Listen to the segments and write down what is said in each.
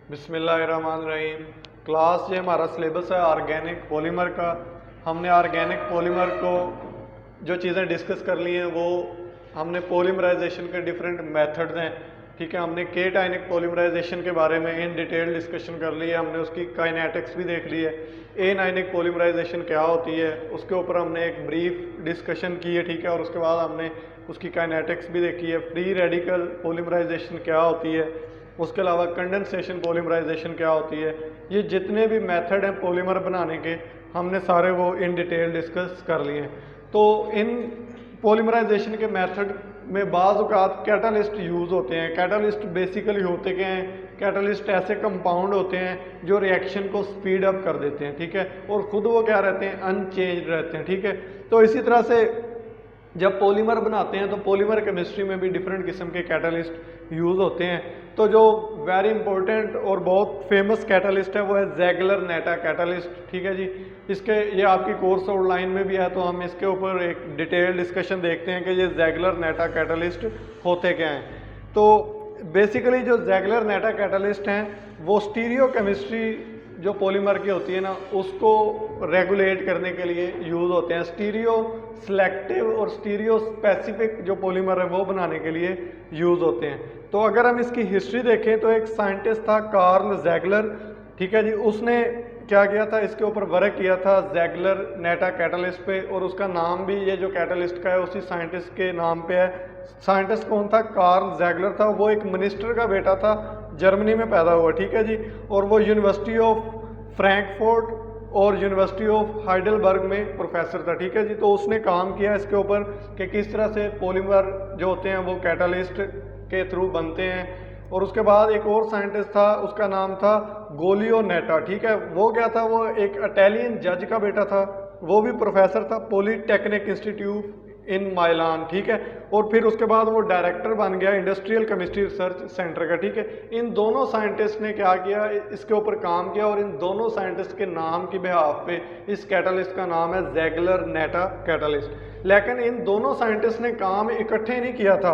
बिस्मिल्लाहिर्रहमानिर्रहीम। क्लास ये हमारा सिलेबस है ऑर्गेनिक पॉलीमर का। हमने ऑर्गेनिक पॉलीमर को जो चीज़ें डिस्कस कर ली हैं वो हमने पॉलीमराइजेशन के डिफरेंट मेथड्स हैं, ठीक है। हमने केटाइनिक पॉलीमराइजेशन के बारे में इन डिटेल डिस्कशन कर ली है, हमने उसकी काइनेटिक्स भी देख ली है। एनाइनिक पॉलीमराइजेशन क्या होती है उसके ऊपर हमने एक ब्रीफ डिस्कशन की है, ठीक है। और उसके बाद हमने उसकी काइनेटिक्स भी देखी है। फ्री रेडिकल पॉलीमराइजेशन क्या होती है, उसके अलावा कंडेंसेशन पॉलीमराइजेशन क्या होती है। ये जितने भी मेथड हैं पॉलीमर बनाने के हमने सारे वो इन डिटेल डिस्कस कर लिए हैं। तो इन पॉलीमराइजेशन के मेथड में बाज़ औक़ात कैटालिस्ट यूज़ होते हैं। कैटालिस्ट बेसिकली होते क्या हैं, कैटालिस्ट ऐसे कंपाउंड होते हैं जो रिएक्शन को स्पीड अप कर देते हैं, ठीक है। और ख़ुद वो क्या रहते हैं, अनचेंज रहते हैं, ठीक है। तो इसी तरह से जब पॉलीमर बनाते हैं तो पॉलीमर केमिस्ट्री में भी डिफरेंट किस्म के कैटालिस्ट यूज़ होते हैं। तो जो वेरी इंपॉर्टेंट और बहुत फेमस कैटालिस्ट है वो है ज़ेगलर नेटा कैटालिस्ट, ठीक है जी। इसके ये आपकी कोर्स आउटलाइन में भी है, तो हम इसके ऊपर एक डिटेल डिस्कशन देखते हैं कि ये ज़ेगलर नेटा कैटालिस्ट होते क्या हैं। तो बेसिकली जो ज़ेगलर नेटा कैटालिस्ट हैं वो स्टीरियो केमिस्ट्री जो पॉलीमर की होती है ना उसको रेगुलेट करने के लिए यूज़ होते हैं। स्टीरियो सिलेक्टिव और स्टीरियो स्पेसिफिक जो पॉलीमर है वो बनाने के लिए यूज़ होते हैं। तो अगर हम इसकी हिस्ट्री देखें तो एक साइंटिस्ट था कार्ल ज़ेगलर, ठीक है जी। उसने क्या किया था, इसके ऊपर वर्क किया था ज़ेगलर नेटा कैटालिस्ट पे, और उसका नाम भी ये जो कैटालिस्ट का है उसी साइंटिस्ट के नाम पे है। साइंटिस्ट कौन था, कार्ल ज़ेगलर था। वो एक मिनिस्टर का बेटा था, जर्मनी में पैदा हुआ, ठीक है जी। और वो यूनिवर्सिटी ऑफ फ्रैंकफर्ट और यूनिवर्सिटी ऑफ हाइडेलबर्ग में प्रोफेसर था, ठीक है जी। तो उसने काम किया इसके ऊपर कि किस तरह से पॉलीमर जो होते हैं वो कैटालिस्ट के थ्रू बनते हैं। और उसके बाद एक और साइंटिस्ट था, उसका नाम था गोलियो नेटा, ठीक है। वो क्या था, वो एक इटालियन जज का बेटा था, वो भी प्रोफेसर था पॉलीटेक्निक इंस्टीट्यूट इन माइलान, ठीक है। और फिर उसके बाद वो डायरेक्टर बन गया इंडस्ट्रियल केमिस्ट्री रिसर्च सेंटर का, ठीक है। इन दोनों साइंटिस्ट ने क्या किया, इसके ऊपर काम किया, और इन दोनों साइंटिस्ट के नाम की बिहाफ पे इस कैटालिस्ट का नाम है ज़ेगलर नेटा कैटालिस्ट। लेकिन इन दोनों साइंटिस्ट ने काम इकट्ठे नहीं किया था।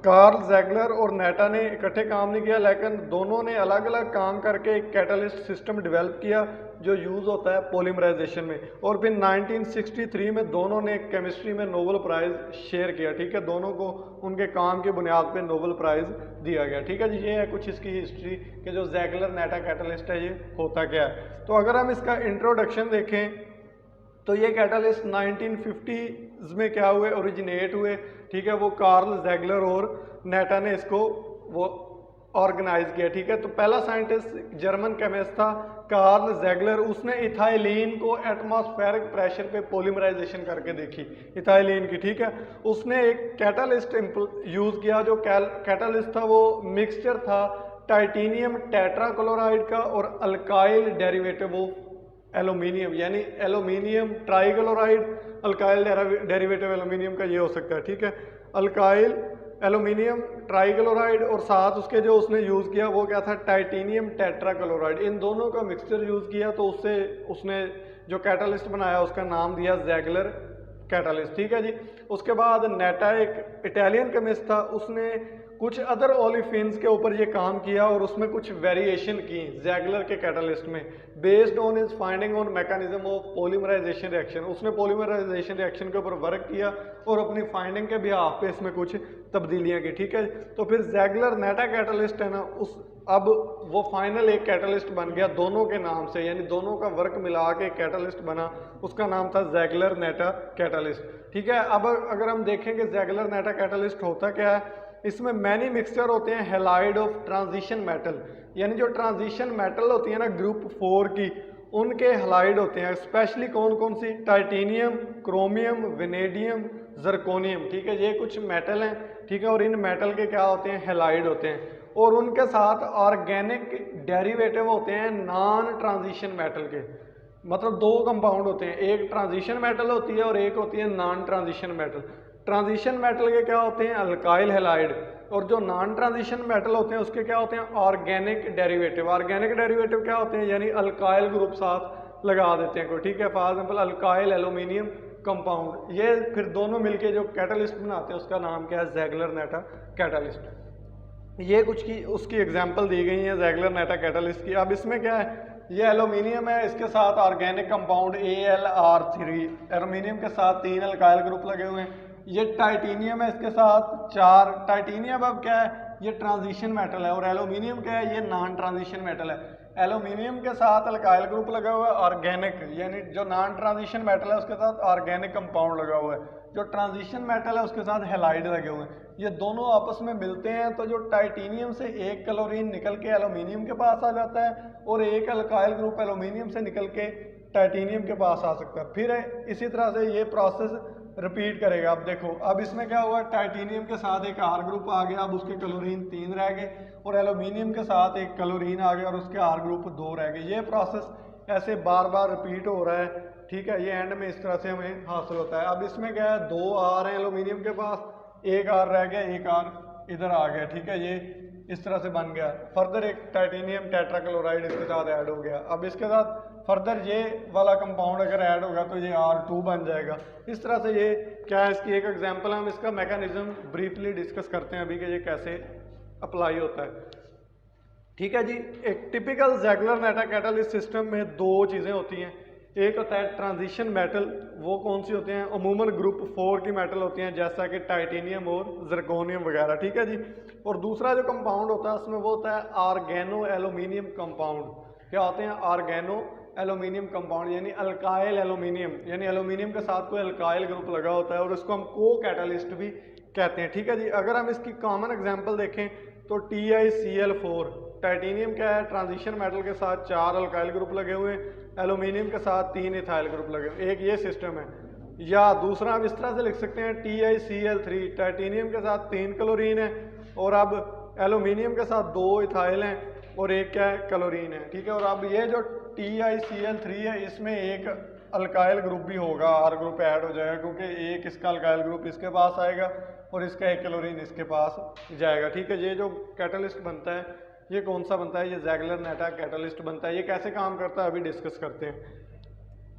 कार्ल ज़ेगलर और नेटा ने इकट्ठे काम नहीं किया, लेकिन दोनों ने अलग अलग काम करके एक कैटालिस्ट सिस्टम डेवलप किया जो यूज़ होता है पॉलीमराइजेशन में। और फिर 1963 में दोनों ने केमिस्ट्री में नोबेल प्राइज़ शेयर किया, ठीक है। दोनों को उनके काम की बुनियाद पे नोबेल प्राइज़ दिया गया, ठीक है जी। ये है कुछ इसकी हिस्ट्री कि जो ज़ेगलर नेटा कैटालिस्ट है ये होता क्या है। तो अगर हम इसका इंट्रोडक्शन देखें तो ये कैटालिस्ट 1950s में क्या हुए, ओरिजिनेट हुए, ठीक है। वो कार्ल ज़ेगलर और नेटा ने इसको वो ऑर्गेनाइज किया, ठीक है। तो पहला साइंटिस्ट जर्मन केमिस्ट था कार्ल ज़ेगलर। उसने इथाइलिन को एटमॉस्फेरिक प्रेशर पे पॉलीमराइजेशन करके देखी, इथाइलिन की, ठीक है। उसने एक कैटालिस्ट यूज़ किया, जो कैटालिस्ट था वो मिक्सचर था टाइटेनियम टेट्राक्लोराइड का और अल्काइल डेरिवेटिव ऑफ एल्यूमिनियम, यानी aluminium trichloride, alkyl derivative aluminium का ये हो सकता है, ठीक है। अल्काइल एल्यूमिनियम ट्राइक्लोराइड, और साथ उसके जो उसने यूज़ किया वो क्या था, टाइटेनियम टेट्राक्लोराइड। इन दोनों का मिक्सचर यूज़ किया, तो उससे उसने जो कैटालिस्ट बनाया उसका नाम दिया ज़ेगलर कैटालिस्ट, ठीक है जी। उसके बाद नेटा एक इटालियन केमिस्ट था, उसने कुछ अदर ओलिफिन्स के ऊपर ये काम किया और उसमें कुछ वेरिएशन की ज़ेगलर के कैटालिस्ट में, based on his finding on mechanism of polymerization reaction. उसने पॉलीमराइजेशन रिएक्शन के ऊपर वर्क किया और अपनी फाइंडिंग के बिहाफ पे इसमें कुछ तब्दीलियाँ की, ठीक है। तो फिर ज़ेगलर नेटा कैटालिस्ट है ना, उस अब वो फाइनल एक कैटालिस्ट बन गया दोनों के नाम से, यानी दोनों का वर्क मिला के एक कैटालिस्ट बना, उसका नाम था ज़ेगलर नेटा कैटालिस्ट, ठीक है। अब अगर हम देखेंगे ज़ेगलर नेटा कैटालिस्ट होता क्या है, इसमें मैनी मिक्सचर होते हैं हैलाइड ऑफ ट्रांजिशन मेटल, यानी जो ट्रांजिशन मेटल होती है ना ग्रुप 4 की, उनके हैलाइड होते हैं। स्पेशली कौन कौन सी, टाइटेनियम, क्रोमियम, वेनेडियम, जर्कोनियम, ठीक है। ये कुछ मेटल हैं, ठीक है। और इन मेटल के क्या होते हैं, हैलाइड होते हैं। और उनके साथ ऑर्गेनिक डेरिवेटिव होते हैं नॉन ट्रांजिशन मेटल के, मतलब दो कंपाउंड होते हैं, एक ट्रांजिशन मेटल होती है और एक होती है non transition metal. Transition metal के क्या होते हैं, अल्काइल हैलाइड, और जो नॉन ट्रांजिशन मेटल होते हैं उसके क्या होते हैं, ऑर्गेनिक डेरिवेटिव। ऑर्गेनिक डेरिवेटिव क्या होते हैं, यानी अल्काइल ग्रुप साथ लगा देते हैं कोई, ठीक है। For example alkyl aluminium compound, ये फिर दोनों मिलके जो कैटालिस्ट बनाते हैं उसका नाम क्या है, ज़ेगलर नेटा कैटालिस्ट। ये कुछ की उसकी एग्जांपल दी गई है ज़ेगलर नेटा कैटलिस्ट की। अब इसमें क्या है, ये एल्यूमिनियम है, इसके साथ ऑर्गेनिक कंपाउंड AlR3, एल्यूमिनियम के साथ 3 अल्काइल ग्रुप लगे हुए हैं। ये टाइटेनियम है, इसके साथ 4 टाइटेनियम। अब क्या है, ये ट्रांजिशन मेटल है, और एल्यूमिनियम क्या है, ये नॉन ट्रांजिशन मेटल है। एल्यूमिनियम के साथ अल्काइल ग्रुप लगा हुआ है ऑर्गेनिक, यानी जो नॉन ट्रांजिशन मेटल है उसके साथ ऑर्गेनिक कंपाउंड लगा हुआ है। जो ट्रांजिशन मेटल है उसके साथ हैलाइड लगे हुए हैं। ये दोनों आपस में मिलते हैं तो जो टाइटेनियम से एक क्लोरीन निकल के एल्यूमिनियम के पास आ जाता है, और एक अल्काइल ग्रुप एल्यूमिनियम से निकल के टाइटेनियम के पास आ सकता है। फिर इसी तरह से ये प्रोसेस रिपीट करेगा। अब देखो, अब इसमें क्या हुआ, टाइटेनियम के साथ एक R ग्रुप आ गया, अब उसके क्लोरीन 3 रह गए, और एल्यूमिनियम के साथ एक क्लोरीन आ गया और उसके R ग्रुप 2 रह गए। ये प्रोसेस ऐसे बार बार रिपीट हो रहा है, ठीक है। ये एंड में इस तरह से हमें हासिल होता है। अब इसमें क्या है, 2 R हैं एल्यूमिनियम के पास, एक R रह गया, एक R इधर आ गया, ठीक है। ये इस तरह से बन गया। फर्दर एक टाइटेनियम टेट्राक्लोराइड इसके साथ ऐड हो गया। अब इसके साथ फर्दर ये वाला कंपाउंड अगर ऐड होगा तो ये R2 बन जाएगा। इस तरह से ये क्या है, इसकी एक एग्जांपल हम इसका मैकेनिज्म ब्रीफली डिस्कस करते हैं अभी कि ये कैसे अप्लाई होता है, ठीक है जी। एक टिपिकल ज़ेगलर नेटा कैटलिस्ट सिस्टम में 2 चीज़ें होती हैं। एक होता है ट्रांजिशन मेटल, वो कौन सी होते हैं, अमूमन ग्रुप 4 की मेटल होती हैं, जैसा कि टाइटेनियम और ज़िरकोनियम वगैरह, ठीक है जी। और दूसरा जो कंपाउंड होता है उसमें वो होता है ऑर्गेनो एल्यूमिनियम कंपाउंड। क्या होते हैं, ऑर्गेनो एल्यूमिनियम कंपाउंड, यानी अल्काइल एल्यूमिनियम, यानी एल्यूमिनियम के साथ कोई अल्काइल ग्रुप लगा होता है, और उसको हम को कैटलिस्ट भी कहते हैं, ठीक है जी। अगर हम इसकी कॉमन एग्जांपल देखें तो TiCl4, टाइटेनियम क्या है, ट्रांजिशन मेटल के साथ 4 अल्काइल ग्रुप लगे हुए हैं, एल्यूमिनियम के साथ 3 इथाइल ग्रुप लगे हुए, एक ये सिस्टम है। या दूसरा हम इस तरह से लिख सकते हैं TiCl3, टाइटेनियम के साथ 3 क्लोरीन है, और अब एल्यूमिनियम के साथ 2 इथाइल हैं, और एक क्या है, क्लोरीन है, ठीक है। और अब ये जो TiCl3 है, इसमें एक अल्काइल ग्रुप भी होगा, R ग्रुप ऐड हो जाएगा, क्योंकि एक इसका अल्काइल ग्रुप इसके पास आएगा और इसका एक क्लोरीन इसके पास जाएगा, ठीक है। ये जो कैटलिस्ट बनता है ये कौन सा बनता है, ये ज़ेगलर नेटा कैटलिस्ट बनता है। ये कैसे काम करता है अभी डिस्कस करते हैं।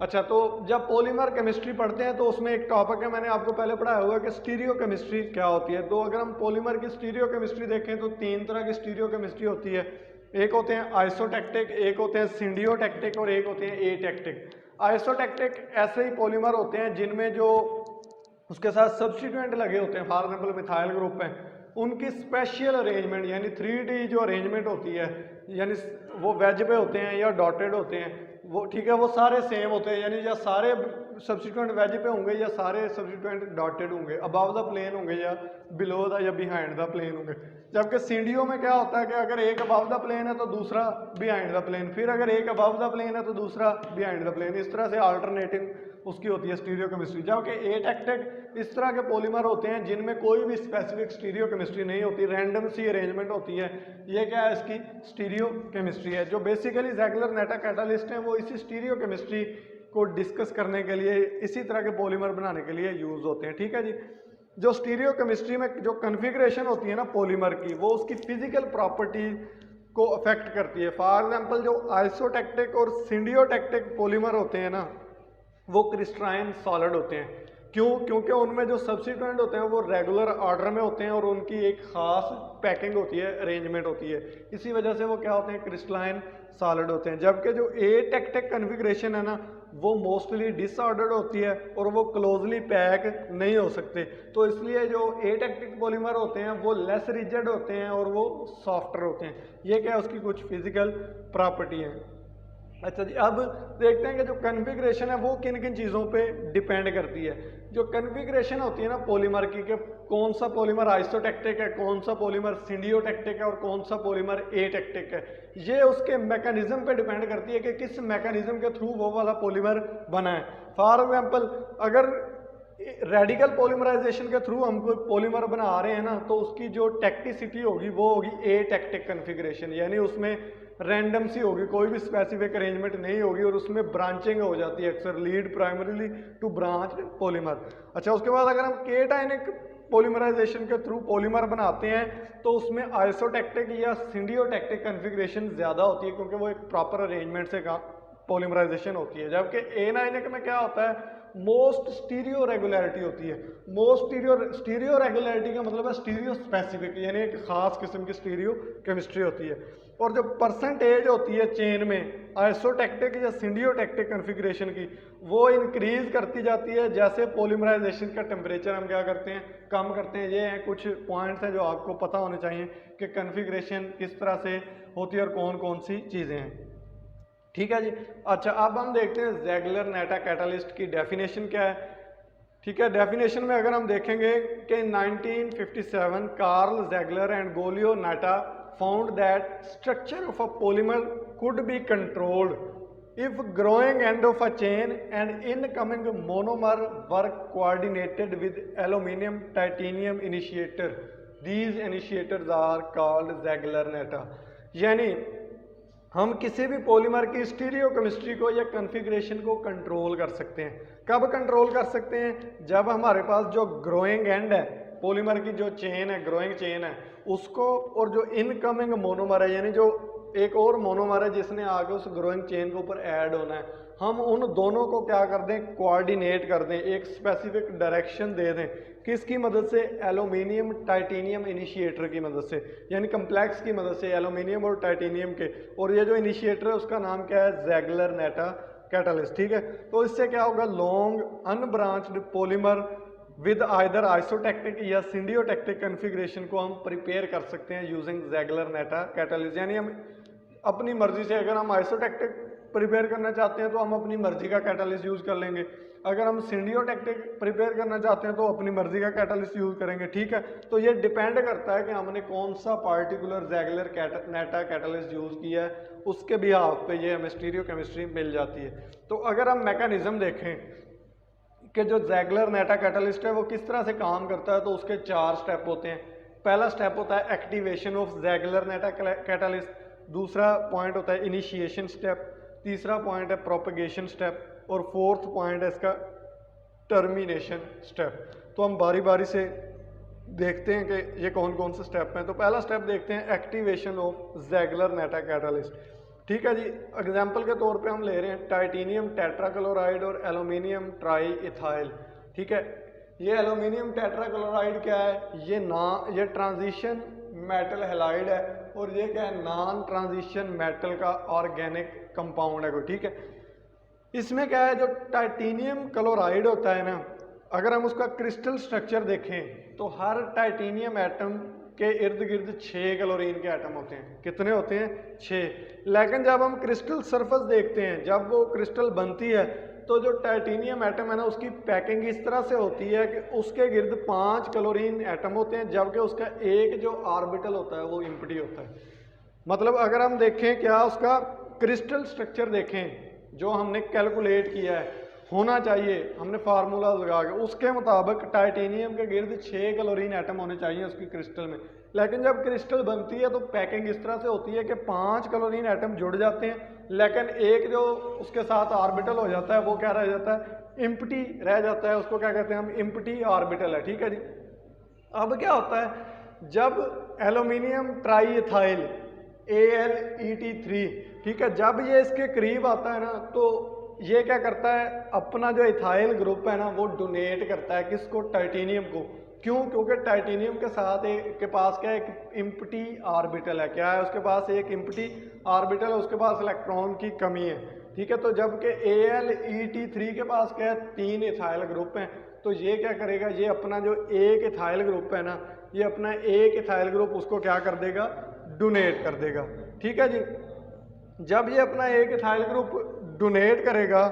अच्छा, तो जब पॉलीमर केमिस्ट्री पढ़ते हैं तो उसमें एक टॉपिक है, मैंने आपको पहले पढ़ाया हुआ है कि स्टीरियो केमिस्ट्री क्या होती है। तो अगर हम पॉलीमर की स्टीरियो केमिस्ट्री देखें तो 3 तरह की स्टीरियो केमिस्ट्री होती है। एक होते हैं आइसोटेक्टिक, एक होते हैं सिंडियोटेक्टिक, और एक होते हैं एटेक्टिक। आइसोटेक्टिक ऐसे ही पॉलीमर होते हैं जिनमें जो उसके साथ सब्स्टिट्यूएंट लगे होते हैं, फॉर एग्जाम्पल मिथाइल ग्रुप है, उनकी स्पेशल अरेंजमेंट यानी 3D जो अरेंजमेंट होती है, यानी वो वेज पे होते हैं या डॉटेड होते हैं, वो ठीक है, वो सारे सेम होते हैं, यानी या सारे सब्स्टिट्यूएंट वेज पे होंगे या सारे सब्स्टिट्यूएंट डॉटेड होंगे, अबव द प्लेन होंगे या बिलो द या बिहाइंड द प्लेन होंगे। जबकि सीडीओ में क्या होता है कि अगर एक अबव द प्लेन है तो दूसरा बिहाइंड द प्लेन, फिर अगर एक अबव द प्लेन है तो दूसरा बिहाइंड द प्लेन, इस तरह से अल्टरनेटिंग उसकी होती है स्टीरियो केमिस्ट्री। जबकि एटेक्टिक इस तरह के पॉलीमर होते हैं जिनमें कोई भी स्पेसिफिक स्टीरियो केमिस्ट्री नहीं होती, रैंडम सी अरेंजमेंट होती है। ये क्या है, इसकी स्टीरियो केमिस्ट्री है। जो बेसिकली ज़ेगलर नेटा कैटलिस्ट हैं वो इसी स्टीरियो केमिस्ट्री को डिस्कस करने के लिए, इसी तरह के पॉलीमर बनाने के लिए यूज़ होते हैं, ठीक है जी। जो स्टीरियो केमिस्ट्री में जो कन्फिग्रेशन होती है ना पॉलीमर की, वो उसकी फिजिकल प्रॉपर्टी को अफेक्ट करती है। फॉर एग्जाम्पल जो आइसोटेक्टिक और सिंडियोटेक्टिक पॉलीमर होते हैं ना, वो क्रिस्टलाइन सॉलिड होते हैं। क्यों? क्योंकि उनमें जो सब्स्टिट्यूएंट होते हैं वो रेगुलर ऑर्डर में होते हैं और उनकी एक खास पैकिंग होती है, अरेंजमेंट होती है, इसी वजह से वो क्या होते हैं, क्रिस्टलाइन सॉलिड होते हैं। जबकि जो एटेक्टिक कन्फिग्रेशन है ना, वो मोस्टली डिसऑर्डर्ड होती है और वो क्लोजली पैक नहीं हो सकते। तो इसलिए जो एटेक्टिक पॉलीमर होते हैं वो लेस रिजिड होते हैं और वो सॉफ्टर होते हैं। ये क्या है, उसकी कुछ फिजिकल प्रॉपर्टी है। अच्छा जी, अब देखते हैं कि जो कन्फिग्रेशन है वो किन किन चीज़ों पे डिपेंड करती है। जो कन्फिग्रेशन होती है ना पॉलीमर की, कि कौन सा पॉलीमर आइसोटेक्टिक है, कौन सा पॉलीमर सिंडियोटेक्टिक है और कौन सा पॉलीमर एटेक्टिक है, ये उसके मैकेनिज्म पे डिपेंड करती है कि किस मैकेनिज्म के थ्रू वो वाला पॉलीमर बना है। फॉर एग्जाम्पल अगर रेडिकल पॉलीमराइजेशन के थ्रू हम कोई पॉलीमर बना रहे हैं ना, तो उसकी जो टेक्टिसिटी होगी वो होगी एटेक्टिक कन्फिग्रेशन, यानी उसमें रैंडम सी होगी, कोई भी स्पेसिफिक अरेंजमेंट नहीं होगी और उसमें ब्रांचिंग हो जाती है अक्सर, lead primarily to branch polymer. अच्छा, उसके बाद अगर हम केटाइनिक पॉलीमराइजेशन के थ्रू पॉलीमर बनाते हैं तो उसमें आइसोटेक्टिक या सिंडियोटेक्टिक कन्फिग्रेशन ज़्यादा होती है, क्योंकि वो एक प्रॉपर अरेंजमेंट से पॉलीमराइजेशन होती है। जबकि एनाइनिक में क्या होता है, मोस्ट स्टीरियो रेगुलरिटी होती है। मोस्ट स्टीरियो रेगुलरिटी का मतलब है स्टीरियो स्पेसिफिक, यानी एक खास किस्म की स्टीरियो केमिस्ट्री होती है। और जो परसेंटेज होती है चेन में आइसोटेक्टिक या सिंडियोटेक्टिक कन्फिग्रेशन की, वो इंक्रीज करती जाती है जैसे पॉलीमराइजेशन का टेम्परेचर हम क्या करते हैं, कम करते हैं। ये हैं कुछ पॉइंट्स हैं जो आपको पता होने चाहिए कि कन्फिग्रेशन किस तरह से होती है और कौन कौन सी चीज़ें हैं। ठीक है जी। अच्छा, अब हम देखते हैं ज़ेगलर नेटा कैटालिस्ट की डेफिनेशन क्या है। ठीक है, डेफिनेशन में अगर हम देखेंगे कि 1957 कार्ल ज़ेगलर एंड गोलियो नेटा found that structure of a polymer could be controlled if growing end of a chain and incoming monomer were coordinated with aluminum titanium initiator. These initiators are called Ziegler-Natta। यानी हम किसी भी polymer की stereo chemistry को या configuration को control कर सकते हैं। कब कंट्रोल कर सकते हैं? जब हमारे पास जो ग्रोइंग एंड है, पॉलीमर की जो चेन है, ग्रोइंग चेन है, उसको और जो इनकमिंग मोनोमर है, यानी जो एक और मोनोमर है जिसने आगे उस ग्रोइंग चेन के ऊपर ऐड होना है, हम उन दोनों को क्या कर दें, कोऑर्डिनेट कर दें, एक स्पेसिफिक डायरेक्शन दे दें। किसकी मदद से? एल्यूमिनियम टाइटेनियम इनिशिएटर की मदद से, यानी कम्प्लेक्स की मदद से, एल्यूमिनियम और टाइटेनियम के। और ये जो इनिशिएटर है उसका नाम क्या है? ज़ेगलर नेटा कैटालिस्ट। ठीक है, तो इससे क्या होगा, long unbranched polymer with either isotactic या सिंडियोटेक्टिक कन्फिग्रेशन को हम प्रिपेयर कर सकते हैं यूजिंग ज़ेगलर नेटा कैटालिस्ट। यानी हम अपनी मर्जी से, अगर हम आइसोटेक्टिक प्रिपेयर करना चाहते हैं तो हम अपनी मर्जी का कैटालिस्ट यूज़ कर लेंगे, अगर हम सिंडियोटेक्टिक प्रिपेयर करना चाहते हैं तो अपनी मर्जी का कैटालिस्ट यूज़ करेंगे। ठीक है, तो ये डिपेंड करता है कि हमने कौन सा पार्टिकुलर ज़ेगलर नेटा कैटालिस्ट यूज़ किया है, उसके बिहाफ पे ये हमें स्टीरियो केमिस्ट्री मिल जाती है। तो अगर हम मैकेनिज्म देखें कि जो ज़ेगलर नेटा कैटालिस्ट है वो किस तरह से काम करता है, तो उसके 4 स्टेप होते हैं। पहला स्टेप होता है एक्टिवेशन ऑफ ज़ेगलर नेटा कैटालिस्ट, दूसरा पॉइंट होता है इनिशिएशन स्टेप, तीसरा पॉइंट है प्रोपगेशन स्टेप, और फोर्थ पॉइंट है इसका टर्मिनेशन स्टेप। तो हम बारी बारी से देखते हैं कि ये कौन कौन से स्टेप हैं। तो पहला स्टेप देखते हैं एक्टिवेशन ऑफ ज़ेगलर नेटा कैटालिस्ट। ठीक है जी, एग्जाम्पल के तौर पे हम ले रहे हैं टाइटेनियम टेट्राक्लोराइड और एल्यूमिनियम ट्राई इथाइल। ठीक है, ये एल्यूमिनियम टेट्राक्लोराइड क्या है? ये ट्रांजिशन मेटल हैलाइड है, और ये क्या है? नॉन ट्रांजिशन मेटल का ऑर्गेनिक कंपाउंड है कोई। ठीक है, इसमें क्या है, जो टाइटेनियम क्लोराइड होता है ना, अगर हम उसका क्रिस्टल स्ट्रक्चर देखें तो हर टाइटेनियम एटम के इर्द गिर्द 6 क्लोरीन के एटम होते हैं। कितने होते हैं? 6। लेकिन जब हम क्रिस्टल सरफेस देखते हैं, जब वो क्रिस्टल बनती है, तो जो टाइटेनियम एटम है ना, उसकी पैकिंग इस तरह से होती है कि उसके गिर्द 5 क्लोरीन एटम होते हैं, जबकि उसका एक जो ऑर्बिटल होता है वो एम्प्टी होता है। मतलब अगर हम देखें क्या, उसका क्रिस्टल स्ट्रक्चर देखें जो हमने कैलकुलेट किया है, होना चाहिए हमने फार्मूला लगा के, उसके मुताबिक टाइटेनियम के गिर्द 6 क्लोरीन एटम होने चाहिए उसकी क्रिस्टल में। लेकिन जब क्रिस्टल बनती है तो पैकिंग इस तरह से होती है कि 5 क्लोरीन एटम जुड़ जाते हैं, लेकिन एक जो उसके साथ ऑर्बिटल हो जाता है वो क्या रह जाता है? एम्प्टी रह जाता है। उसको क्या कहते हैं हम? एम्प्टी ऑर्बिटल है। ठीक है जी। अब क्या होता है, जब एल्यूमिनियम ट्राई इथाइल AlEt3, ठीक है, जब ये इसके करीब आता है ना, तो ये क्या करता है, अपना जो इथाइल ग्रुप है ना वो डोनेट करता है किसको? टाइटेनियम को। क्यों? क्योंकि टाइटेनियम के साथ के पास क्या है? एक एम्प्टी ऑर्बिटल है। क्या है उसके पास? एक एम्प्टी ऑर्बिटल है, उसके पास इलेक्ट्रॉन की कमी है। ठीक है, तो जबकि AlEt3 के पास क्या है? 3 इथाइल ग्रुप हैं। तो ये क्या करेगा, ये अपना जो एक इथाइल ग्रुप है ना, ये अपना एक इथाइल ग्रुप उसको क्या कर देगा? डोनेट कर देगा। ठीक है जी। जब ये अपना एक इथाइल ग्रुप डोनेट करेगा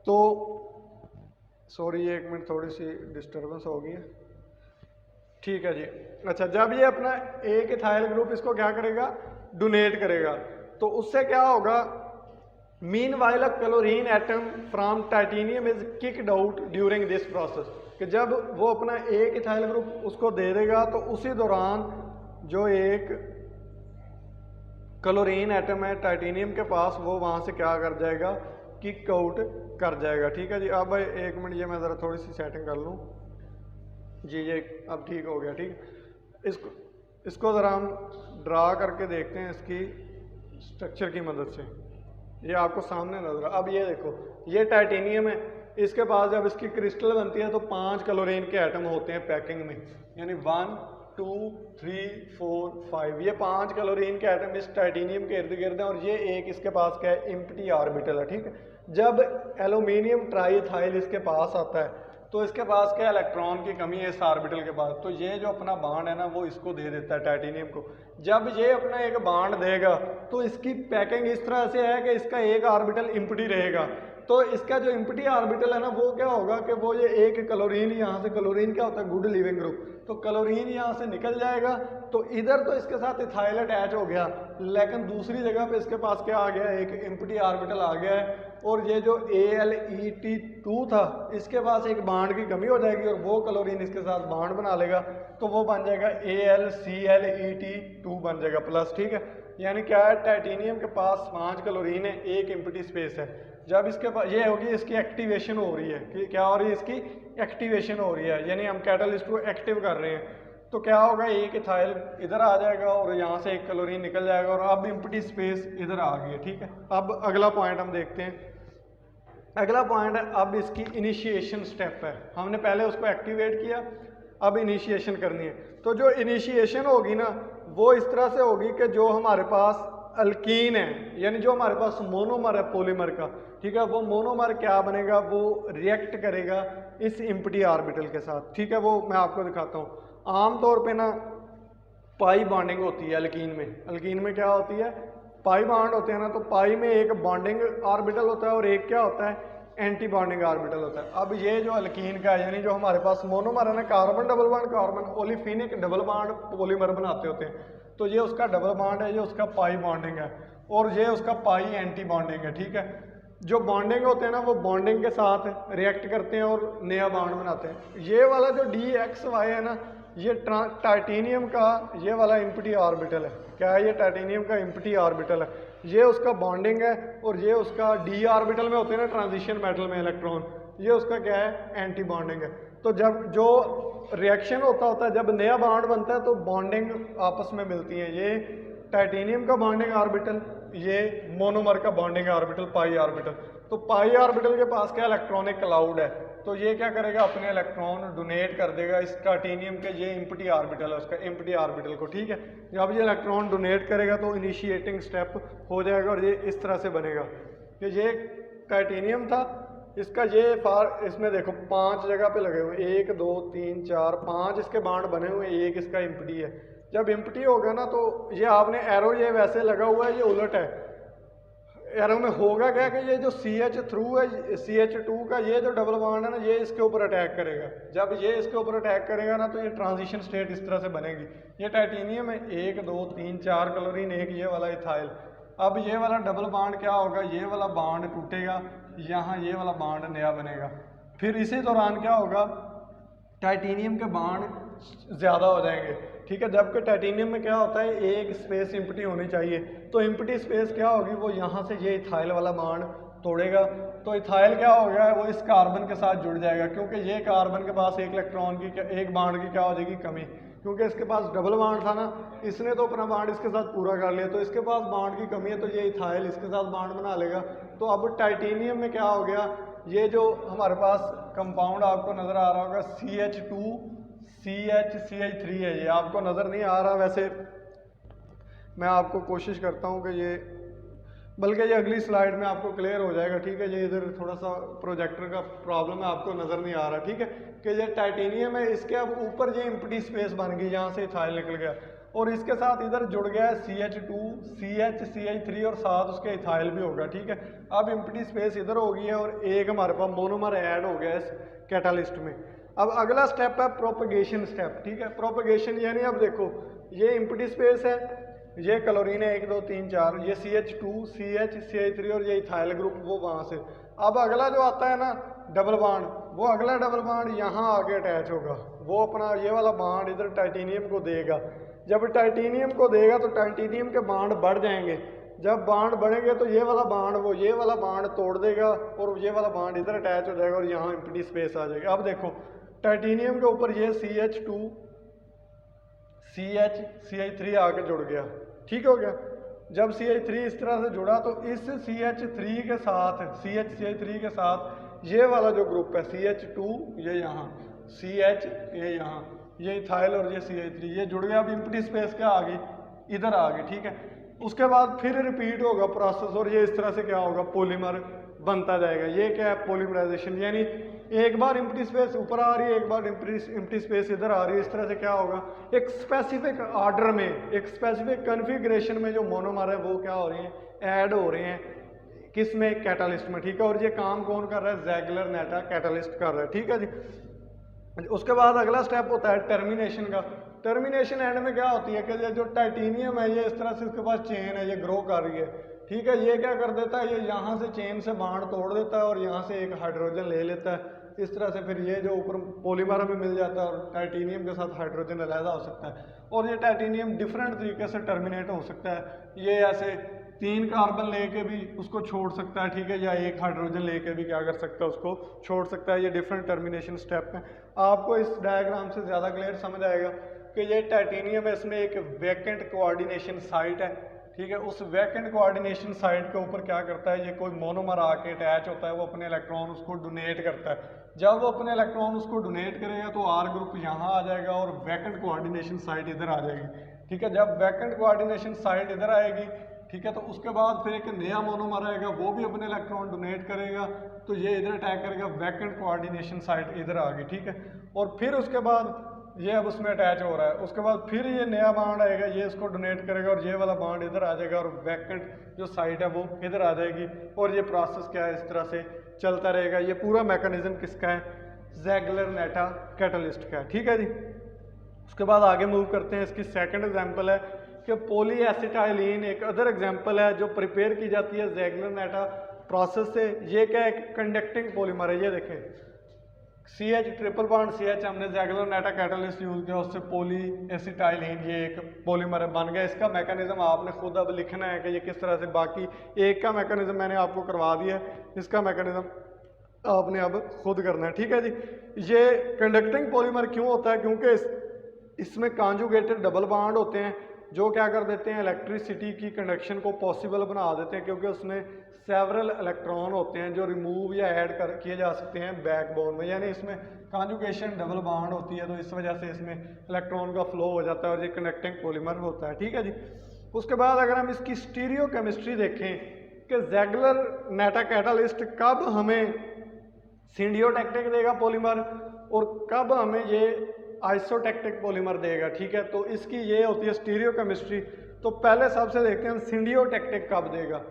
तो, सॉरी 1 मिनट, थोड़ी सी डिस्टर्बेंस हो गई है। ठीक है जी। अच्छा, जब ये अपना एक इथाइल ग्रुप इसको क्या करेगा? डोनेट करेगा, तो उससे क्या होगा? Meanwhile a chlorine atom from titanium is kicked out during this process, कि जब वो अपना एक इथाइल ग्रुप उसको दे देगा तो उसी दौरान जो एक क्लोरीन एटम है टाइटेनियम के पास, वो वहाँ से क्या कर जाएगा? किक आउट कर जाएगा। ठीक है जी। अब 1 मिनट, ये मैं ज़रा थोड़ी सी सेटिंग कर लूँ जी। ये अब ठीक हो गया। ठीक, इसको ज़रा हम ड्रा करके देखते हैं इसकी स्ट्रक्चर की मदद से। ये आपको सामने नजर। अब ये देखो, ये टाइटेनियम है, इसके पास जब इसकी क्रिस्टल बनती है तो 5 क्लोरीन के एटम होते हैं पैकिंग में, यानी 1 2 3 4 5, ये 5 क्लोरीन के एटम इस टाइटेनियम के इर्द गिर्द हैं और ये एक इसके पास क्या है, एम्प्टी ऑर्बिटल है, ठीक है। जब एल्यूमिनियम ट्राईथाइल इसके पास आता है तो इसके पास क्या इलेक्ट्रॉन की कमी है इस ऑर्बिटल के पास, तो ये जो अपना बांड है ना वो इसको दे देता है टाइटेनियम को। जब ये अपना एक बांड देगा तो इसकी पैकिंग इस तरह से है कि इसका एक ऑर्बिटल एम्प्टी रहेगा, तो इसका जो एम्प्टी ऑर्बिटल है ना वो क्या होगा कि वो ये एक क्लोरीन, यहाँ से क्लोरीन क्या होता है, गुड लिविंग ग्रुप, तो क्लोरीन यहाँ से निकल जाएगा, तो इधर तो इसके साथ इथाइल अटैच हो गया, लेकिन दूसरी जगह पे इसके पास क्या आ गया, एक एम्प्टी ऑर्बिटल आ गया है, और ये जो AlEt2 था इसके पास एक बांड की कमी हो जाएगी और वो क्लोरीन इसके साथ बांड बना लेगा, तो वो बन जाएगा AlClEt2 बन जाएगा प्लस, ठीक है। यानी क्या है, टाइटेनियम के पास 5 क्लोरीन है, एक एम्प्टी स्पेस है। जब इसके पास ये होगी, इसकी एक्टिवेशन हो रही है, कि क्या हो रही है, इसकी एक्टिवेशन हो रही है, यानी हम कैटलिस्ट को एक्टिव कर रहे हैं, तो क्या होगा, एक इथाइल इधर आ जाएगा और यहाँ से एक क्लोरीन निकल जाएगा और अब एम्प्टी स्पेस इधर आ गई है, ठीक है। अब अगला पॉइंट हम देखते हैं। अगला पॉइंट है अब इसकी इनिशिएशन स्टेप है, हमने पहले उसको एक्टिवेट किया, अब इनिशिएशन करनी है। तो जो इनिशिएशन होगी ना वो इस तरह से होगी कि जो हमारे पास अल्कीन है, यानी जो हमारे पास मोनोमर है पॉलीमर का, ठीक है, वो मोनोमर क्या बनेगा, वो रिएक्ट करेगा इस एम्प्टी ऑर्बिटल के साथ, ठीक है। वो मैं आपको दिखाता हूँ। आमतौर पे ना पाई बॉन्डिंग होती है अल्कीन में, अल्कीन में क्या होती है, पाई बॉन्ड होते हैं ना, तो पाई में एक बॉन्डिंग ऑर्बिटल होता है और एक क्या होता है, एंटी बॉन्डिंग ऑर्बिटल होता है। अब ये जो अल्कीन का है, यानी जो हमारे पास मोनोमर है ना, carbon double bond carbon, olefinic double bond polymer बनाते होते हैं, तो ये उसका डबल बॉन्ड है, ये उसका पाई बॉन्डिंग है और ये उसका पाई एंटी बॉन्डिंग है, ठीक है। जो बॉन्डिंग होते हैं ना वो बॉन्डिंग के साथ रिएक्ट करते हैं और नया बॉन्ड बनाते हैं। ये वाला जो DXY है ना, ये टाइटेनियम का ये वाला एम्प्टी ऑर्बिटल है, क्या है, ये टाइटेनियम का एम्प्टी ऑर्बिटल है, ये उसका बॉन्डिंग है और ये उसका D ऑर्बिटल में होते हैं ना ट्रांजिशन मेटल में इलेक्ट्रॉन, ये उसका क्या है, एंटी बॉन्डिंग है। तो जब जो रिएक्शन होता है, जब नया बॉन्ड बनता है तो बॉन्डिंग आपस में मिलती है, ये टाइटेनियम का बॉन्डिंग ऑर्बिटल, ये मोनोमर का बॉन्डिंग ऑर्बिटल पाई ऑर्बिटल। तो पाई ऑर्बिटल के पास क्या इलेक्ट्रॉनिक क्लाउड है, तो ये क्या करेगा, अपने इलेक्ट्रॉन डोनेट कर देगा इस टाइटेनियम के, ये एम्प्टी ऑर्बिटल है उसका, एम्प्टी ऑर्बिटल को, ठीक है। जब ये इलेक्ट्रॉन डोनेट करेगा तो इनिशिएटिंग स्टेप हो जाएगा और ये इस तरह से बनेगा कि ये टाइटेनियम था, इसका ये इसमें देखो 5 जगह पे लगे हुए, 1 2 3 4 5 इसके बांड बने हुए, एक इसका एम्प्टी है। जब एम्प्टी होगा ना तो ये आपने एरो ये वैसे लगा हुआ है, ये उलट है, एरो में होगा क्या कि ये जो CH2 है, CH2 का ये जो डबल बॉन्ड है ना, ये इसके ऊपर अटैक करेगा। जब ये इसके ऊपर अटैक करेगा ना तो ये ट्रांजिशन स्टेट इस तरह से बनेगी। ये टाइटेनियम है, 1 2 3 4 क्लोरीन, एक ये वाला इथाइल। अब ये वाला डबल बॉन्ड क्या होगा, ये वाला बॉन्ड टूटेगा, यहाँ ये वाला बॉन्ड नया बनेगा। फिर इसी दौरान क्या होगा, टाइटेनियम के बॉन्ड ज़्यादा हो जाएंगे, ठीक है। जबकि टाइटेनियम में क्या होता है, एक स्पेस एम्प्टी होनी चाहिए, तो एम्प्टी स्पेस क्या होगी, वो यहाँ से ये इथाइल वाला बॉन्ड तोड़ेगा, तो इथाइल क्या हो गया है, वो इस कार्बन के साथ जुड़ जाएगा, क्योंकि ये कार्बन के पास एक इलेक्ट्रॉन की एक बॉन्ड की क्या हो जाएगी, कमी, क्योंकि इसके पास डबल बॉन्ड था ना, इसने तो अपना बॉन्ड इसके साथ पूरा कर लिया, तो इसके पास बॉन्ड की कमी है, तो ये इथाइल इसके साथ बॉन्ड बना लेगा। तो अब टाइटेनियम में क्या हो गया, ये जो हमारे पास कंपाउंड आपको नज़र आ रहा होगा CH2 CH3 है, ये आपको नज़र नहीं आ रहा, वैसे मैं आपको कोशिश करता हूँ कि ये, बल्कि ये अगली स्लाइड में आपको क्लियर हो जाएगा, ठीक है। ये इधर थोड़ा सा प्रोजेक्टर का प्रॉब्लम है, आपको नज़र नहीं आ रहा, ठीक है, कि ये टाइटेनियम है, इसके अब ऊपर ये एम्प्टी स्पेस बन गई, यहाँ से इथाइल निकल गया और इसके साथ इधर जुड़ गया है CH2 CH3 और साथ उसके इथाइल भी होगा, ठीक है। अब एम्प्टी स्पेस इधर हो गई है और एक हमारे पास मोनोमर ऐड हो गया इस कैटालिस्ट में। अब अगला स्टेप है प्रोपगेशन स्टेप, ठीक है। प्रोपगेशन यानी अब देखो ये एम्प्टी स्पेस है, ये क्लोरीन है 1 2 3 4, ये CH2 CH3 और ये इथाइल ग्रुप वो वहाँ से। अब अगला जो आता है ना डबल बॉन्ड, वो अगला डबल बॉन्ड यहाँ आके अटैच होगा, वो अपना ये वाला बॉन्ड इधर टाइटेनियम को देगा। जब टाइटेनियम को देगा तो टाइटेनियम के बॉन्ड बढ़ जाएंगे, जब बॉन्ड बढ़ेंगे तो ये वाला बॉन्ड वो ये वाला बॉन्ड तोड़ देगा और ये वाला बॉन्ड इधर अटैच हो जाएगा और यहाँ एम्प्टी स्पेस आ जाएगा। अब देखो टाइटेनियम के ऊपर ये CH2 CH3 आके जुड़ गया, ठीक हो गया। जब CH3 इस तरह से जुड़ा तो इस CH3 के साथ CH3 के साथ ये वाला जो ग्रुप है CH2 ये यहाँ, CH ये यहाँ, ये इथाइल और ये CH3 ये जुड़ गया। अब एम्प्टी स्पेस क्या आ गई, इधर आ गई, ठीक है। उसके बाद फिर रिपीट होगा प्रोसेस और ये इस तरह से क्या होगा, पॉलीमर बनता जाएगा। ये क्या है, पॉलीमराइजेशन, यानी एक बार एम्प्टी स्पेस ऊपर आ रही है, एक बार एम्प्टी स्पेस इधर आ रही है। इस तरह से क्या होगा, एक स्पेसिफिक ऑर्डर में, एक स्पेसिफिक कॉन्फ़िगरेशन में जो मोनोमर है वो क्या हो रहे हैं, ऐड हो रहे हैं, किस में, कैटालिस्ट में, ठीक है। और ये काम कौन कर रहा है, ज़ेगलर नेटा कैटालिस्ट कर रहा है, ठीक है जी। उसके बाद अगला स्टेप होता है टर्मिनेशन का। टर्मिनेशन एंड में क्या होती है कि ये जो टाइटेनियम है ये इस तरह से इसके पास चेन है, ये ग्रो कर रही है, ठीक है। ये क्या कर देता है, ये यहाँ से चेन से बांड तोड़ देता है और यहाँ से एक हाइड्रोजन ले लेता है। इस तरह से फिर ये जो ऊपर पॉलीमर में मिल जाता है और टाइटेनियम के साथ हाइड्रोजन अलग हो सकता है। और ये टाइटेनियम डिफरेंट तरीके से टर्मिनेट हो सकता है। ये ऐसे 3 कार्बन लेके भी उसको छोड़ सकता है, ठीक है, या एक हाइड्रोजन लेके भी क्या कर सकता है, उसको छोड़ सकता है। ये डिफरेंट टर्मिनेशन स्टेप हैं। आपको इस डायग्राम से ज़्यादा क्लियर समझ आएगा कि ये टाइटेनियम है, इसमें एक वैकेंट कोऑर्डिनेशन साइट है, ठीक है। उस वैकेंट कोऑर्डिनेशन साइट के ऊपर क्या करता है, ये कोई मोनोमर आके अटैच होता है, वो अपने इलेक्ट्रॉन उसको डोनेट करता है। जब वो अपने इलेक्ट्रॉन उसको डोनेट करेगा तो R ग्रुप यहाँ आ जाएगा और वैकेंट कोऑर्डिनेशन साइट इधर आ जाएगी, ठीक है। जब वैकेंट कोऑर्डिनेशन साइट इधर आएगी, ठीक है, तो उसके बाद फिर एक नया मोनोमर आएगा, वो भी अपने इलेक्ट्रॉन डोनेट करेगा, तो ये इधर अटैक करेगा, वैकेंट कोऑर्डिनेशन साइट इधर आ गई, ठीक है। और फिर उसके बाद ये अब उसमें अटैच हो रहा है, उसके बाद फिर ये नया बाड आएगा, ये इसको डोनेट करेगा और ये वाला बाड इधर आ जाएगा और वैकेंट जो साइट है वो इधर आ जाएगी। और ये प्रोसेस क्या है, इस तरह से चलता रहेगा। ये पूरा मैकेनिज्म किसका है, ज़ेगलर नेटा कैटलिस्ट का है, ठीक है जी। उसके बाद आगे मूव करते हैं। इसकी सेकंड एग्जांपल है कि पॉलीएसिटाइलिन एक अदर एग्जांपल है जो प्रिपेयर की जाती है ज़ेगलर नेटा प्रोसेस से। ये क्या है, कंडक्टिंग पॉलीमर है। ये देखें CH ट्रिपल बॉन्ड CH हमने ज़ेगलर नेटा कैटलिस्ट यूज़ किया, उससे पॉलीएसिटाइलिन ये एक पॉलीमर बन गया। इसका मैकेनिज्म आपने खुद अब लिखना है कि ये किस तरह से, बाकी एक का मैकेनिज्म मैंने आपको करवा दिया है, इसका मैकेनिज्म आपने अब खुद करना है, ठीक है जी। ये कंडक्टिंग पॉलीमर क्यों होता है, क्योंकि इसमें कॉन्जुगेटेड डबल बॉन्ड होते हैं जो क्या कर देते हैं, इलेक्ट्रिसिटी की कंडक्शन को पॉसिबल बना देते हैं, क्योंकि उसमें सेवरल इलेक्ट्रॉन होते हैं जो रिमूव या ऐड कर किए जा सकते हैं बैकबोन में, यानी इसमें कॉन्जुगेशन डबल बॉन्ड होती है, तो इस वजह से इसमें इलेक्ट्रॉन का फ्लो हो जाता है और ये कंडक्टिंग पॉलीमर होता है, ठीक है जी। उसके बाद अगर हम इसकी स्टीरियो केमिस्ट्री देखें कि ज़ेगलर नेटा कैटालिस्ट कब हमें सिंडियोटैक्टिक देगा पॉलीमर और कब हमें ये आइसोटैक्टिक पॉलीमर देगा, ठीक है। तो इसकी ये होती है स्टीरियो केमिस्ट्री। तो पहले सबसे देखते हैं सिंडियोटैक्टिक कब देगा।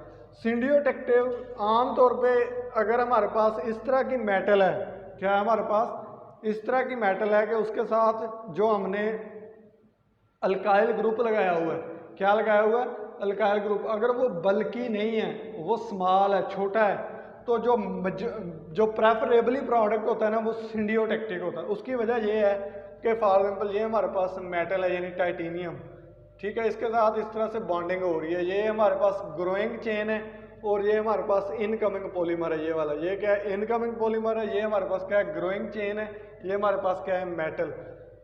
सिंडियोटैक्टिव आमतौर पे अगर हमारे पास इस तरह की मेटल है, क्या है हमारे पास इस तरह की मेटल है कि उसके साथ जो हमने अल्काइल ग्रुप लगाया हुआ है, क्या लगाया हुआ है, अल्काइल ग्रुप, अगर वो बल्कि नहीं है, वो स्मॉल है, छोटा है, तो जो प्रेफरेबली प्रोडक्ट होता है ना वो सिंडियोटैक्टिक होता है। उसकी वजह ये है कि फॉर एग्जाम्पल ये हमारे पास मेटल है यानी टाइटेनियम, ठीक है, इसके साथ इस तरह से बॉन्डिंग हो रही है, ये हमारे पास ग्रोइंग चेन है और ये हमारे पास इनकमिंग पॉलीमर है, ये वाला, ये क्या है, इनकमिंग पॉलीमर है, ये हमारे पास क्या है, ग्रोइंग चेन है, ये हमारे पास क्या है, मेटल।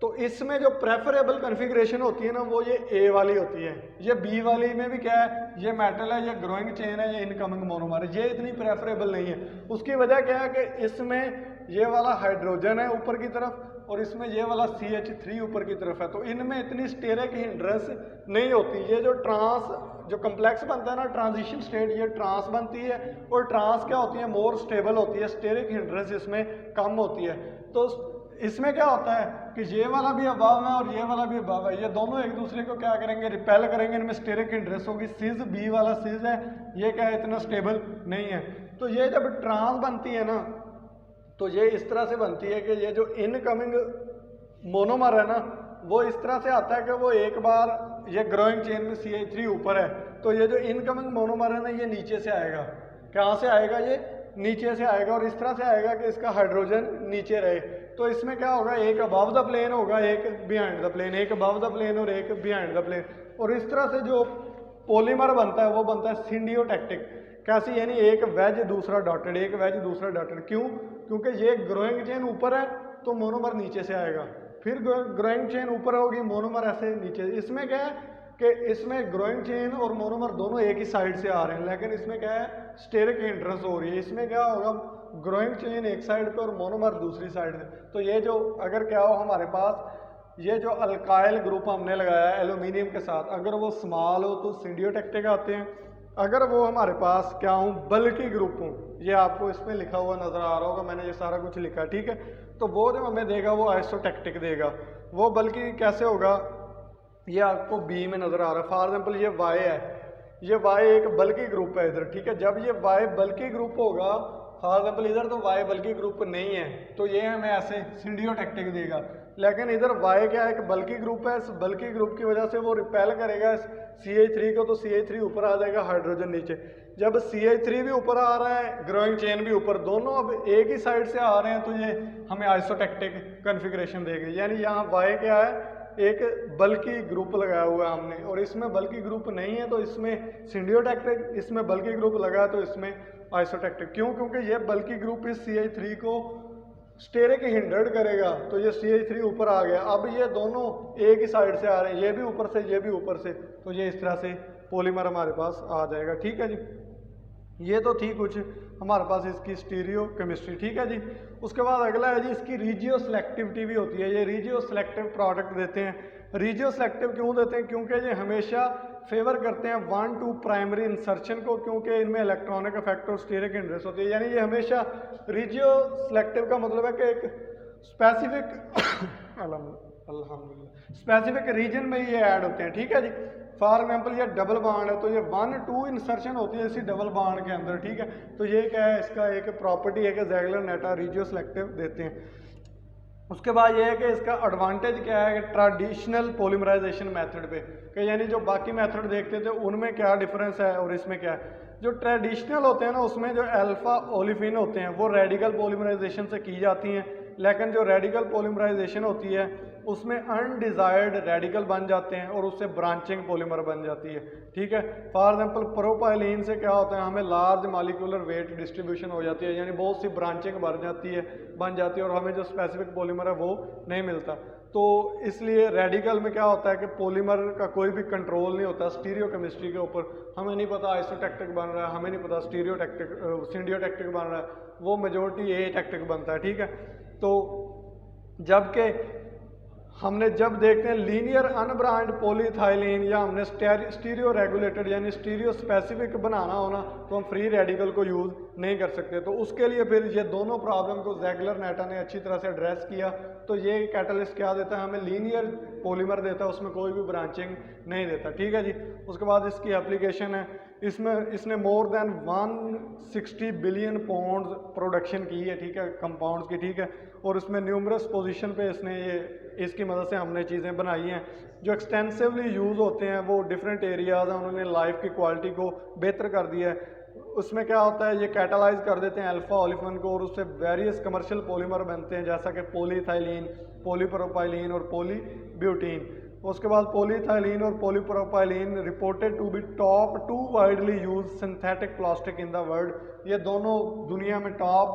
तो इसमें जो प्रेफरेबल कॉन्फ़िगरेशन होती है ना वो ये ए वाली होती है, ये बी वाली में भी क्या है, ये मेटल है, ये ग्रोइंग चेन है, ये इनकमिंग मोनोमर है, ये इतनी प्रेफरेबल नहीं है। उसकी वजह क्या है कि इसमें ये वाला हाइड्रोजन है ऊपर की तरफ और इसमें ये वाला CH3 ऊपर की तरफ है, तो इनमें इतनी स्टेरिक हिंड्रेंस नहीं होती। ये जो कम्प्लेक्स बनता है ना ट्रांजिशन स्टेट, ये ट्रांस बनती है और ट्रांस क्या होती है, मोर स्टेबल होती है, स्टेरिक हिंड्रेंस इसमें कम होती है। तो इसमें क्या होता है कि ये वाला भी अबाव है और ये वाला भी अबाव है, ये दोनों एक दूसरे को क्या करेंगे, रिपेल करेंगे, इनमें स्टेरिक हिंड्रेंस होगी। सिज बी वाला सिज है, ये क्या है, इतना स्टेबल नहीं है। तो ये जब ट्रांस बनती है ना तो ये इस तरह से बनती है कि ये जो इनकमिंग मोनोमर है ना वो इस तरह से आता है कि वो एक बार ये ग्रोइंग चेन में CH3 ऊपर है, तो ये जो इनकमिंग मोनोमर है ना ये नीचे से आएगा। कहाँ से आएगा, ये नीचे से आएगा और इस तरह से आएगा कि इसका हाइड्रोजन नीचे रहे। तो इसमें क्या होगा, एक अबव द प्लेन होगा, एक बिहाइंड द प्लेन, एक अबव द प्लेन और एक बिहाइंड द प्लेन। और इस तरह से जो पॉलीमर बनता है वो बनता है सिंडियोटैक्टिक। कैसे, यानी एक वेज दूसरा डॉटेड, एक वेज दूसरा डॉटेड। क्यों, क्योंकि ये ग्रोइंग चेन ऊपर है तो मोनोमर नीचे से आएगा, फिर ग्रोइंग चेन ऊपर होगी, मोनोमर ऐसे नीचे। इसमें क्या है, कि इसमें ग्रोइंग चेन और मोनोमर दोनों एक ही साइड से आ रहे हैं, लेकिन इसमें क्या है, स्टेरिक हिंड्रेंस हो रही है। इसमें क्या होगा, ग्रोइंग चेन एक साइड पे और मोनोमर दूसरी साइड पे। तो ये जो अगर क्या हो हमारे पास ये जो अल्काइल ग्रुप हमने लगाया है एल्यूमिनियम के साथ, अगर वो स्मॉल हो तो सिंडियोटेक्टिक आते हैं, अगर वो हमारे पास क्या हूँ बल्कि ग्रुप हूँ, ये आपको इसमें लिखा हुआ नजर आ रहा होगा, मैंने ये सारा कुछ लिखा, ठीक है। तो वो जो हमें देगा वो आइसोटेक्टिक देगा। वो बल्कि कैसे होगा, ये आपको बी में नजर आ रहा है। फॉर एग्जाम्पल ये वाई है, ये वाई एक बल्कि ग्रुप है इधर, ठीक है। जब ये वाई बल्कि ग्रुप होगा, फॉर एग्जाम्पल इधर तो वाई बल्कि ग्रुप नहीं है, तो ये हमें ऐसे सिंडियोटेक्टिक देगा। लेकिन इधर वाई क्या है, एक बल्कि ग्रुप है, इस बल्कि ग्रुप की वजह से वो रिपेल करेगा इस CH3 को, तो CH3 ऊपर आ जाएगा, हाइड्रोजन नीचे। जब CH3 भी ऊपर आ रहा है, ग्रोइंग चेन भी ऊपर, दोनों अब एक ही साइड से आ रहे हैं, तो ये हमें आइसोटेक्टिक कॉन्फ़िगरेशन देगी। यानी यहाँ वाई क्या है, एक बल्कि ग्रुप लगाया हुआ है हमने, और इसमें बल्कि ग्रुप नहीं है तो इसमें सिंडियोटेक्टिक, इसमें बल्कि ग्रुप लगा है तो इसमें आइसोटेक्टिक। क्यों? क्योंकि ये बल्कि ग्रुप इस CH3 को स्टेरिक हिंडर्ड करेगा, तो ये CH3 ऊपर आ गया। अब ये दोनों एक ही साइड से आ रहे हैं, ये भी ऊपर से ये भी ऊपर से, तो ये इस तरह से पॉलीमर हमारे पास आ जाएगा, ठीक है जी। ये तो थी कुछ हमारे पास इसकी स्टीरियो केमिस्ट्री, ठीक है जी। उसके बाद अगला है जी इसकी रीजियो सिलेक्टिविटी भी होती है। ये रीजियो सिलेक्टिव प्रोडक्ट देते हैं। रीजियो सिलेक्टिव क्यों देते हैं? क्योंकि ये हमेशा फेवर करते हैं 1-2 प्राइमरी इंसर्शन को, क्योंकि इनमें इलेक्ट्रॉनिक इफेक्ट और स्टीरिक इंटरेस्ट होती है। यानी ये हमेशा रीजियो सिलेक्टिव का मतलब है कि एक स्पेसिफिक अल्हम्दुलिल्लाह स्पेसिफिक रीजन में ये ऐड होते हैं, ठीक है जी। फॉर एग्जाम्पल ये डबल बाउंड है, तो ये 1-2 इंसर्शन होती है इसी डबल बाउंड के अंदर, ठीक है। तो ये क्या है, इसका एक प्रॉपर्टी है कि ज़ैगलर नेटा रीजियो सिलेक्टिव देते हैं। उसके बाद ये है कि इसका एडवांटेज क्या है कि ट्रेडिशनल पॉलीमराइजेशन मेथड पे, कि यानी जो बाकी मेथड देखते थे उनमें क्या डिफरेंस है और इसमें क्या है। जो ट्रेडिशनल होते हैं ना, उसमें जो अल्फा ओलिफिन होते हैं वो रेडिकल पॉलीमराइजेशन से की जाती हैं, लेकिन जो रेडिकल पॉलीमराइजेशन होती है उसमें अनडिजायर्ड रेडिकल बन जाते हैं और उससे ब्रांचिंग पॉलीमर बन जाती है, ठीक है। फॉर एग्जांपल प्रोपाइलीन से क्या होता है, हमें लार्ज मॉलिक्यूलर वेट डिस्ट्रीब्यूशन हो जाती है, यानी बहुत सी ब्रांचिंग बन जाती है और हमें जो स्पेसिफिक पॉलीमर है वो नहीं मिलता। तो इसलिए रेडिकल में क्या होता है कि पॉलीमर का कोई भी कंट्रोल नहीं होता स्टीरियो केमिस्ट्री के ऊपर। हमें नहीं पता आइसोटेक्टिक बन रहा है, हमें नहीं पता सिंडियोटेक्टिक बन रहा है, वो मेजोरिटी एटेक्टिक बनता है, ठीक है। तो जबकि हमने जब देखते हैं लीनियर अनब्रांड पॉलीथाइलिन या हमने स्टीरियो रेगुलेटेड यानी स्टीरियो स्पेसिफिक बनाना होना, तो हम फ्री रेडिकल को यूज़ नहीं कर सकते। तो उसके लिए फिर ये दोनों प्रॉब्लम को ज़ैगलर नेटा ने अच्छी तरह से एड्रेस किया। तो ये कैटलिस्ट क्या देता है, हमें लीनियर पॉलीमर देता है, उसमें कोई भी ब्रांचिंग नहीं देता, ठीक है जी। उसके बाद इसकी एप्लीकेशन है, इसने more than 160 billion pound production की है, ठीक है, कंपाउंड्स की, ठीक है। और इसमें न्यूमरस पोजीशन पे इसने ये इसकी मदद से हमने चीज़ें बनाई हैं जो एक्सटेंसिवली यूज़ होते हैं। वो डिफरेंट एरियाज़ हैं, उन्होंने लाइफ की क्वालिटी को बेहतर कर दिया है। उसमें क्या होता है, ये कैटालाइज कर देते हैं अल्फा ओलिफिन को और उससे वेरियस कमर्शियल पॉलीमर बनते हैं, जैसा कि पॉलीथाइलिन, पॉलीप्रोपाइलिन और पॉलीब्यूटीन। उसके बाद पॉलीथाइलिन और polypropylene reported to be top 2 widely use synthetic plastic in the world. ये दोनों दुनिया में टॉप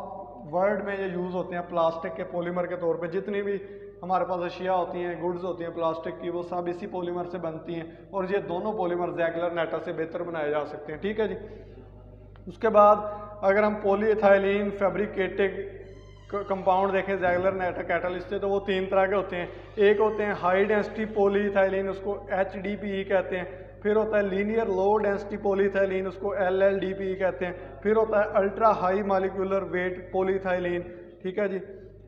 वर्ल्ड में ये यूज़ होते हैं प्लास्टिक के पॉलीमर के तौर पे। जितनी भी हमारे पास अशिया होती हैं, गुड्स होती हैं प्लास्टिक की, वो सब इसी पॉलीमर से बनती हैं और ये दोनों पॉलीमर ज़ैगलर नेटा से बेहतर बनाए जा सकते हैं, ठीक है जी। उसके बाद अगर हम पॉलीइथाइलिन फैब्रिकेटेड कंपाउंड देखें ज़ैगलर नेटा कैटलिस्ट से, तो वो 3 तरह के होते हैं। एक होते हैं हाई डेंसिटी पॉलीइथाइलिन, उसको HDPE कहते हैं। फिर होता है लीनियर लो डेंसिटी पॉलीइथाइलिन, उसको LLDPE कहते हैं। फिर होता है ultra high molecular weight polyethylene, ठीक है जी,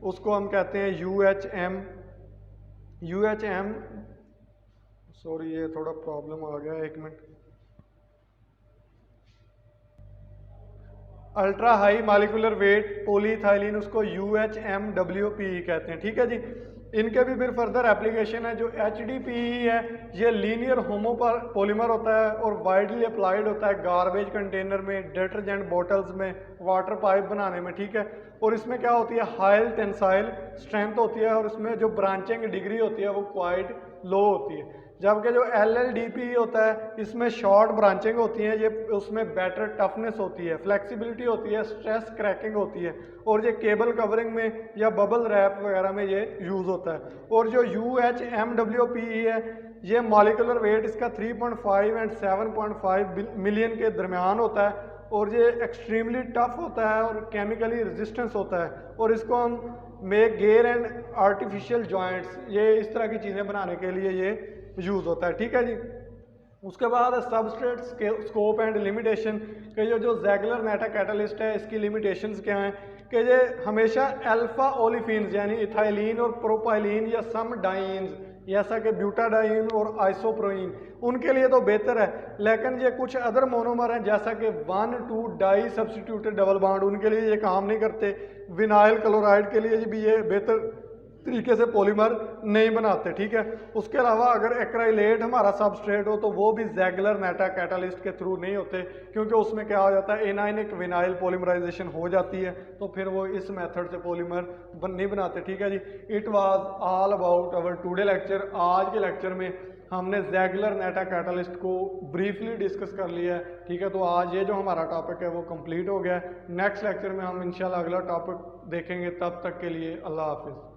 उसको हम कहते हैं UHM। सॉरी ये थोड़ा प्रॉब्लम आ गया, 1 minute. Ultra high molecular weight polyethylene, उसको UHMWPE कहते हैं, ठीक है जी। इनके भी फिर फर्दर एप्लीकेशन है। जो HDPE है ये लीनियर होमोपॉलीमर होता है और वाइडली अप्लाइड होता है गार्बेज कंटेनर में, डिटर्जेंट बॉटल्स में, वाटर पाइप बनाने में, ठीक है। और इसमें क्या होती है, हाई टेंसाइल स्ट्रेंथ होती है और इसमें जो ब्रांचिंग डिग्री होती है वो क्वाइट लो होती है। जबकि जो LLDPE होता है इसमें शॉर्ट ब्रांचिंग होती है, ये उसमें बेटर टफनेस होती है, फ्लेक्सिबिलिटी होती है, स्ट्रेस क्रैकिंग होती है और ये केबल कवरिंग में या बबल रैप वगैरह में ये यूज़ होता है। और जो UHMWPE है ये मॉलिकुलर वेट इसका 3.5 एंड 7.5 मिलियन के दरमियान होता है और ये एक्सट्रीमली टफ होता है और केमिकली रेजिस्टेंस होता है और इसको हम make gear and artificial joints, ये इस तरह की चीज़ें बनाने के लिए ये यूज़ होता है। ठीक है जी। उसके बाद सबस्ट्रेट स्कोप एंड लिमिटेशन के जो जैगुलर नेटा कैटलिस्ट है इसकी लिमिटेशंस क्या हैं कि ये हमेशा अल्फा ओलिफिन्स यानी इथाइलिन और प्रोपाइलिन या सम डाइन्स जैसा कि ब्यूटाडाइन और आइसोप्रोइन उनके लिए तो बेहतर है, लेकिन ये कुछ अदर मोनोमर हैं जैसा कि 1,2 डाई सब्सटीट्यूटेड डबल बॉन्ड उनके लिए ये काम नहीं करते। विनाइल क्लोराइड के लिए भी ये बेहतर तरीके से पॉलीमर नहीं बनाते। ठीक है। उसके अलावा अगर एक्राइलेट हमारा सबस्ट्रेट हो तो वो भी जैगुलर नेटा कैटालिस्ट के थ्रू नहीं होते, क्योंकि उसमें क्या हो जाता है एनायनिक विनाइल पॉलीमराइजेशन हो जाती है, तो फिर वो इस मेथड से पॉलीमर नहीं बनाते। ठीक है जी। It was all about our today lecture. आज के लेक्चर में हमने जैगुलर नेटा कैटालिस्ट को ब्रीफली डिस्कस कर लिया है। ठीक है। तो आज ये जो हमारा टॉपिक है वो कंप्लीट हो गया है। नेक्स्ट लेक्चर में हम इंशाल्लाह अगला टॉपिक देखेंगे। तब तक के लिए अल्लाह हाफिज़।